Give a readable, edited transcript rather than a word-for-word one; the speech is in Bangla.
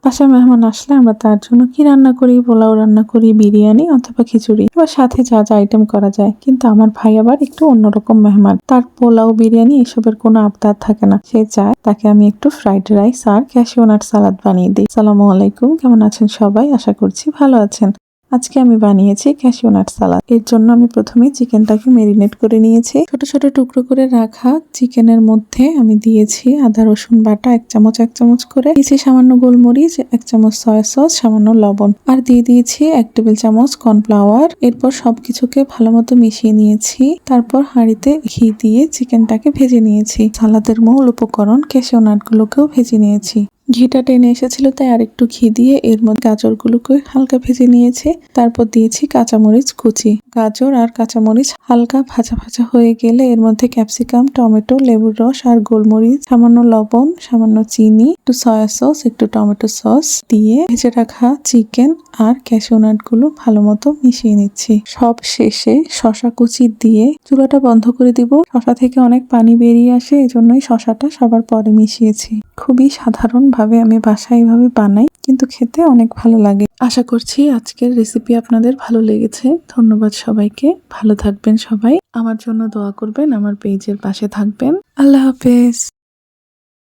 বাসায় মেহমান আসলে আমরা তার জন্য কি রান্না করি, পোলাও রান্না করি, বিরিয়ানি অথবা খিচুড়ি, এবার সাথে যা যা আইটেম করা যায়। কিন্তু আমার ভাই আবার একটু অন্যরকম মেহমান, তার পোলাও বিরিয়ানি এসবের কোনো আবদার থাকে না। সে চায় তাকে আমি একটু ফ্রাইড রাইস আর ক্যাশিউ নাট সালাদ বানিয়ে দিই। আসসালামু আলাইকুম, কেমন আছেন সবাই? আশা করছি ভালো আছেন। আজকে আমি বানিয়েছি ক্যাশিউ নাট সালাদ। এর জন্য আমি প্রথমে চিকেনটাকে মেরিনেট করে নিয়েছি। ছোট ছোট টুকরো করে রাখা চিকেনের মধ্যে আমি দিয়েছি আদা রসুন বাটা 1 চামচ করে, দিয়েছি সামান্য গোলমরিচ, 1 চামচ সয়া সস, সামান্য লবণ, আর দিয়ে দিয়েছি 1 টেবিল চামচ কর্নফ্লাওয়ার। এরপর সবকিছুকে ভালো মতো মিশিয়ে নিয়েছি। তারপর হাঁড়িতে ঘি দিয়ে চিকেনটাকে ভেজে নিয়েছি। সালাদের মূল উপকরণ ক্যাশিউ নাটগুলোকেও ভেজে নিয়েছি। ঘিটা টেনে এসেছিল তাই আরেকটু ঘি দিয়ে এর মধ্যে গাজরগুলোকে হালকা ভেজে নিয়েছি। তারপর দিয়েছি কাঁচামরিচ কুচি। গাজর আর কাঁচামরিচ হালকা ভাজা ভাজা হয়ে গেলে এর মধ্যে ক্যাপসিকাম, টমেটো, লেবুর রস আর গোলমরিচ, সামান্য লবণ, সামান্য চিনি, একটু সয়া সস, একটু টমেটো সস দিয়ে ভেজে রাখা চিকেন আর ক্যাশিউ নাটগুলো ভালো মতো মিশিয়ে নিচ্ছি। সব শেষে শসা কুচি দিয়ে চুলাটা বন্ধ করে দিব। শসা থেকে অনেক পানি বেরিয়ে আসে, এজন্যই শসাটা সবার পরে মিশিয়েছি। খুবই সাধারণ ভাবে আমি বাসায় এইভাবে বানাই, কিন্তু খেতে অনেক ভালো লাগে। আশা করছি আজকের রেসিপি আপনাদের ভালো লেগেছে। ধন্যবাদ সবাইকে। ভালো থাকবেন সবাই। আমার জন্য দোয়া করবেন, আমার পেজের পাশে থাকবেন। আল্লাহ হাফেজ।